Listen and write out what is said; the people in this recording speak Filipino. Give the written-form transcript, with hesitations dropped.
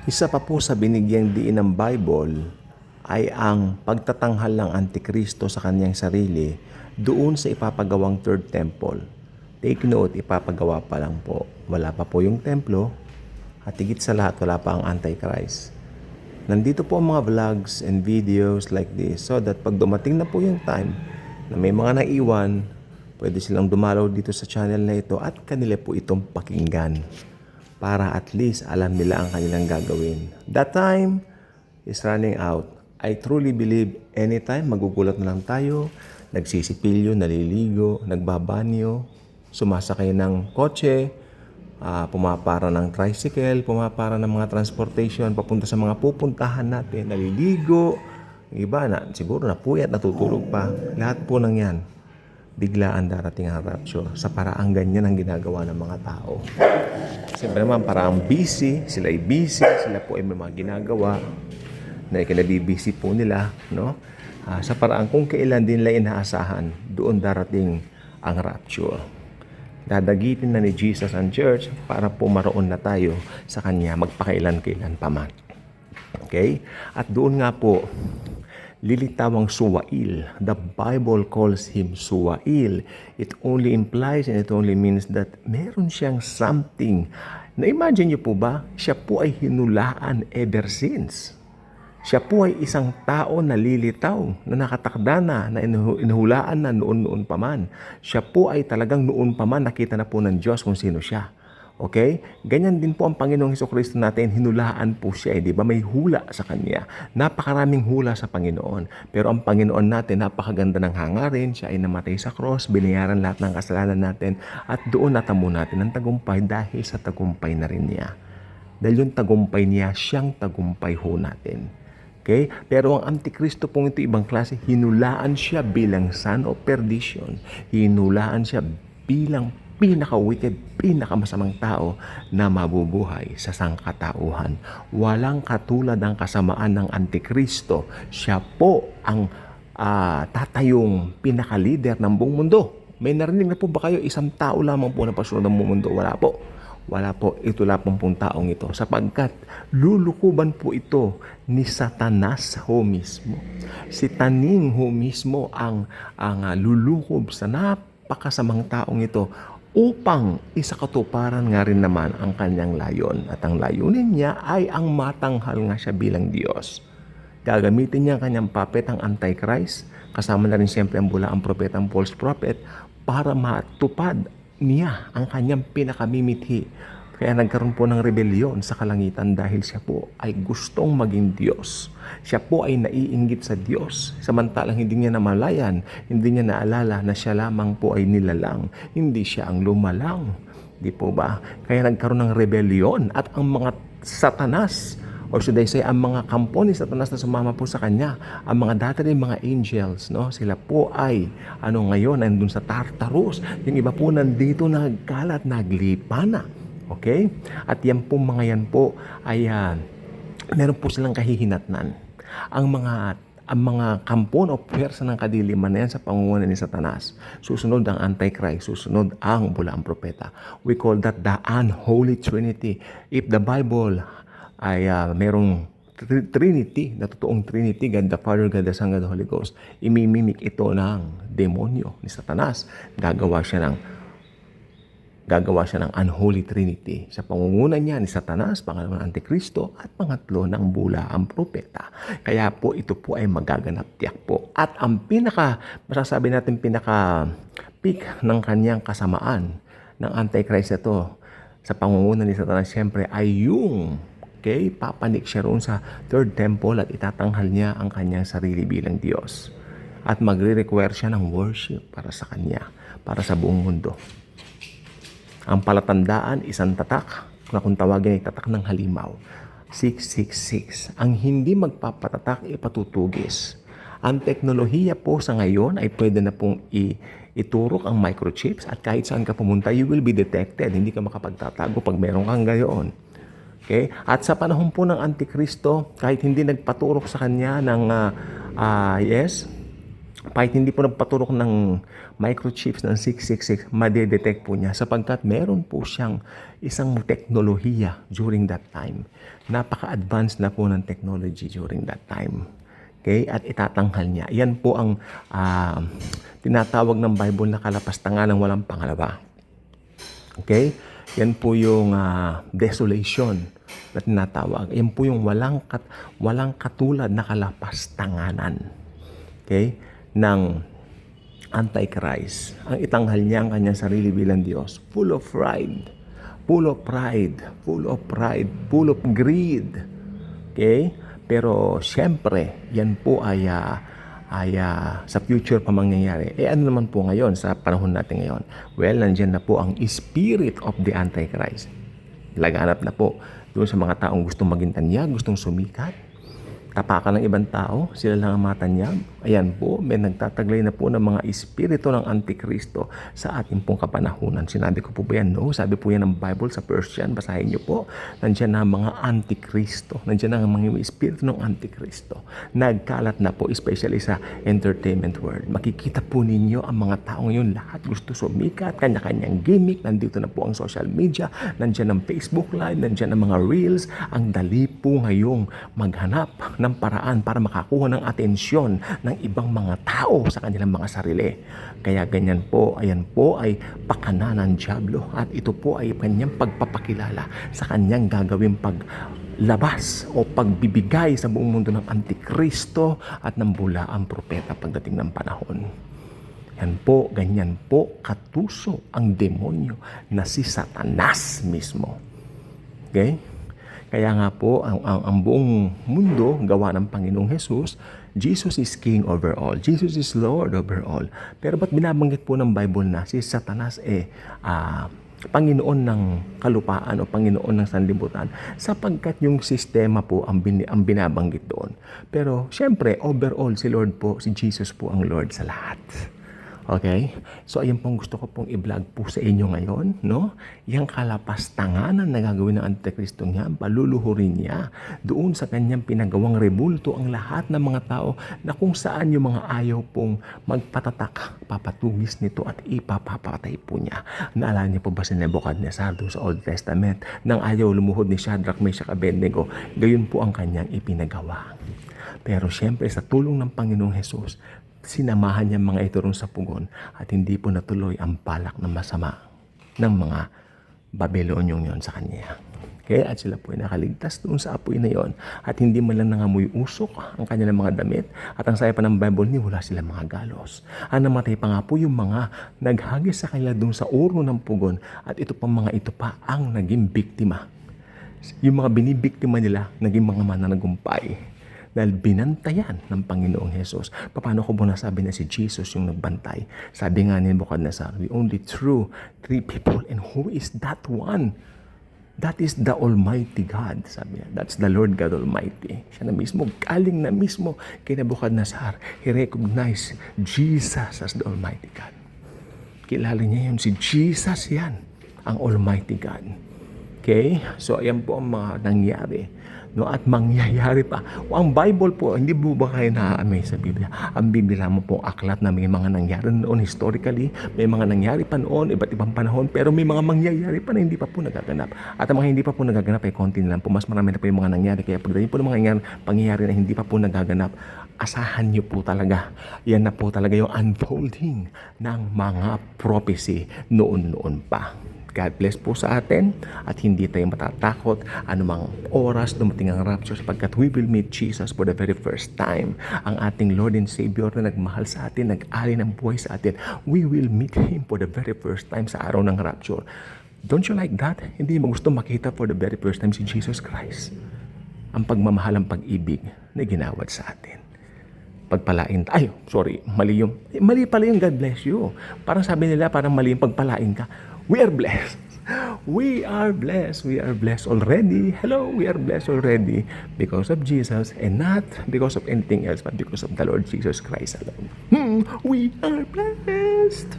Isa pa po sa binigyang diin ng Bible ay ang pagtatanghal ng Antikristo sa kanyang sarili doon sa ipapagawang third temple. Take note, ipapagawa pa lang po. Wala pa po yung templo at higit sa lahat wala pa ang Antichrist. Nandito po ang mga vlogs and videos like this so that pag dumating na po yung time na may mga naiwan, pwede silang dumalaw dito sa channel na ito at kanila po itong pakinggan para at least alam nila ang kanilang gagawin. That time is running out. I truly believe anytime magugulat na lang tayo, nagsisipilyo, naliligo, nagbabanyo, sumasakay ng kotse, pumapara ng tricycle, pumapara ng mga transportation, papunta sa mga pupuntahan natin, naliligo, yung iba na siguro napuyat, natutulog pa. Lahat po ng yan, biglaan darating ang rapture sa paraang ganyan ang ginagawa ng mga tao. Siyempre naman, paraang busy, sila po ay may mga ginagawa na ikinabibisi po nila, no? Sa paraang kung kailan din nila inaasahan, doon darating ang rapture. Dadagitin na ni Jesus ang church para po maroon na tayo sa Kanya magpakailan-kailan pa man. Okay? At doon nga po, lilitawang suwail. The Bible calls him suwail. It only implies and it only means that meron siyang something. Na-imagine niyo po ba, siya po ay hinulaan ever since. Siya po ay isang tao na lilitaw, na nakatakda na inuhulaan na noon-noon pa man. Siya po ay talagang noon pa man nakita na po ng Diyos kung sino siya. Okay? Ganyan din po ang Panginoong Hesukristo natin, hinulaan po siya. Di ba? May hula sa Kanya. Napakaraming hula sa Panginoon. Pero ang Panginoon natin, napakaganda ng hangarin. Siya ay namatay sa cross, binayaran lahat ng kasalanan natin, at doon natamo natin ang tagumpay dahil sa tagumpay na rin niya. Dahil yung tagumpay niya, siyang tagumpay ho natin. Okay? Pero ang Antikristo pong ito ibang klase, hinulaan siya bilang son of perdition. Hinulaan siya bilang pinaka-wicked, pinakamasamang tao na mabubuhay sa sangkatauhan. Walang katulad ang kasamaan ng Antikristo. Siya po ang tatayong pinaka-leader ng buong mundo. May narinig na po ba kayo, isang tao lamang po na pasunod ng buong mundo? Wala po. Wala po, ito lamang pong taong ito. Sapagkat lulukuban po ito ni Satanas ho mismo. Si Taning ho mismo ang lulukob sa napakasamang taong ito upang isakatuparan nga rin naman ang kanyang layon. At ang layunin niya ay ang matanghal nga siya bilang Diyos. Gagamitin niya ang kanyang puppet, ang Antichrist, kasama na rin siyempre ang bulaang prophet, ang false prophet, para matupad niya ang kanyang pinakamimithi. Kaya nagkaroon po ng rebellion sa kalangitan dahil siya po ay gustong maging Diyos. Siya po ay naiinggit sa Diyos. Samantalang hindi niya namalayan, hindi niya naalala na siya lamang po ay nilalang. Hindi siya ang lumalang. Di po ba? Kaya nagkaroon ng rebellion at ang mga Satanas, or should I say, ang mga kampo ni Satanas na sumama po sa kanya, ang mga dati rin mga angels, no? Sila po ay, ngayon, nandun sa Tartarus. Yung iba po nandito nagkalat, naglipa na. Okay? At yan po, mga yan po, ay, meron po silang kahihinatnan. Ang mga kampon o pwersa ng kadiliman na yan sa pangunguna ni Satanas. Susunod ang Antichrist, susunod ang bulaang propeta. We call that the unholy trinity. If the Bible ay merong Trinity, na totoong Trinity, God the Father, God the Son, God the Holy Ghost, imimimik ito ng demonyo ni Satanas. Gagawa siya ng unholy Trinity. Sa pangunguna niya ni Satanas, pangalawa ng Antikristo, at pangatlo ng bulaang propeta. Kaya po ito po ay magaganap tiyak po. At ang masasabi natin peak ng kanyang kasamaan ng Antichrist ito sa pangunguna ni Satanas, siyempre ay yung papanik siya roon sa third temple at itatanghal niya ang kanyang sarili bilang Diyos. At magre-require siya ng worship para sa kanya, para sa buong mundo. Ang palatandaan, isang tatak, na kung tawagin ay tatak ng halimaw. 666. Ang hindi magpapatatak, ipatutugis. Ang teknolohiya po sa ngayon ay pwede na pong iturok ang microchips at kahit saan ka pumunta, you will be detected. Hindi ka makapagtatago pag meron kang gayon. Okay? At sa panahon po ng Antikristo, kahit hindi nagpaturok sa kanya ng Kahit hindi po nagpaturok ng microchips ng 666, madedetect po niya sapagkat meron po siyang isang teknolohiya during that time. Napaka-advanced na po ng technology during that time. Okay? At itatanghal niya. Yan po ang tinatawag ng Bible na kalapastangan ng walang pangalawa. Okay? Yan po yung desolation na tinatawag. Yan po yung walang katulad na kalapastanganan. Okay? Ng Antichrist. Ang itanghal niya ang kanyang sarili bilang Diyos. Full of pride. Full of pride. Full of pride. Full of greed. Okay? Pero siyempre, yan po ay sa future pa mangyayari. Ano naman po ngayon sa panahon natin ngayon? Well, nandiyan na po ang spirit of the Antichrist. Laganap na po doon sa mga taong gustong maging tanyag, gustong sumikat, tapakan ng ibang tao, sila lang ang matanyag. Ayan po, may nagtataglay na po ng mga espiritu ng Antikristo sa ating pong kapanahunan. Sinabi ko po ba yan? No. Sabi po yan ng Bible sa Persian. Basahin niyo po. Nandiyan na mga Antikristo. Nandiyan na ang mga espiritu ng Antikristo. Nagkalat na po, especially sa entertainment world. Makikita po ninyo ang mga taong yun. Lahat gusto sumikat, kanya-kanyang gimmick. Nandito na po ang social media. Nandiyan ang Facebook Live. Nandiyan ang mga Reels. Ang dali po ngayong maghanap ng paraan para makakuha ng atensyon ng ibang mga tao sa kanilang mga sarili. Kaya ganyan po, ayan po ay pakana ng dyablo at ito po ay kanyang pagpapakilala sa kanyang gagawing paglabas o pagbibigay sa buong mundo ng Antikristo at ng bulaang propeta pagdating ng panahon. Yan po, ganyan po katuso ang demonyo na si Satanas mismo. Okay? Kaya nga po, ang buong mundo, gawa ng Panginoong Jesus, Jesus is King over all. Jesus is Lord over all. Pero ba't binabanggit po ng Bible na si Satanas Panginoon ng kalupaan o Panginoon ng sanlibutan? Sapagkat yung sistema po ang binabanggit doon. Pero syempre, overall, si Lord po, si Jesus po ang Lord sa lahat. Okay? So, ayun pong gusto ko pong i-vlog po sa inyo ngayon, no? Yang kalapastanganan na gagawin ng Antikristo niya, paluluhurin niya doon sa kanyang pinagawang rebulto ang lahat ng mga tao na kung saan yung mga ayaw pong magpatatak, papatugis nito at ipapapatay po niya. Naalala niyo po ba si Nebuchadnezzar doon sa Old Testament nang ayaw lumuhod ni Shadrach, Meshach, Abednego? Gayon po ang kanyang ipinagawa. Pero syempre sa tulong ng Panginoong Jesus, sinamahan niya mga ito ron sa pugon at hindi po natuloy ang balak na masama ng mga Babylonian yon sa kanya. Okay? At sila po ay nakaligtas doon sa apoy na yon at hindi man lang nangamoy usok ang kanilang mga damit at ang saya pa ng Bible ni wala silang mga galos. Ang namatay pa nga po yung mga naghagis sa kanila doon sa uro ng pugon at ito pang mga ito pa ang naging biktima. Yung mga binibiktima nila naging mga mananagumpay. Dahil binantayan ng Panginoong Jesus. Paano ko po nasabi na si Jesus yung nagbantay? Sabi nga ni Nebuchadnezzar, we only threw 3 people and who is that one? That is the Almighty God. Sabi niya, that's the Lord God Almighty. Siya na mismo, galing na mismo kay Nebuchadnezzar. He recognized Jesus as the Almighty God. Kilala niya yun, si Jesus yan, ang Almighty God. Okay? So, ayan po ang mga nangyari. No, at mangyayari pa. O, ang Bible po, hindi po ba kayo na-amaze sa Biblia? Ang Biblia mo po aklat na may mga nangyari noon historically, may mga nangyari pa noon, iba't ibang panahon, pero may mga mangyayari pa na hindi pa po nagaganap. At ang mga hindi pa po nagaganap ay konti lang po. Mas marami na po yung mga nangyari. Kaya pagdating po ng mga pangyayari na hindi pa po nagaganap, asahan nyo po talaga. Yan na po talaga yung unfolding ng mga prophecy noon-noon pa. God bless po sa atin at hindi tayo matatakot anumang oras dumating ang rapture sapagkat we will meet Jesus for the very first time. Ang ating Lord and Savior na nagmahal sa atin, nag-ali ng buhay sa atin, we will meet Him for the very first time sa araw ng rapture. Don't you like that? Hindi mo gusto makita for the very first time si Jesus Christ? Ang pagmamahal, ang pag-ibig na ginawad sa atin. Pagpalain. Mali pala yung God bless you. Parang sabi nila, parang mali yung pagpalain ka. We are blessed. We are blessed. We are blessed already. Hello, we are blessed already because of Jesus and not because of anything else but because of the Lord Jesus Christ alone. We are blessed.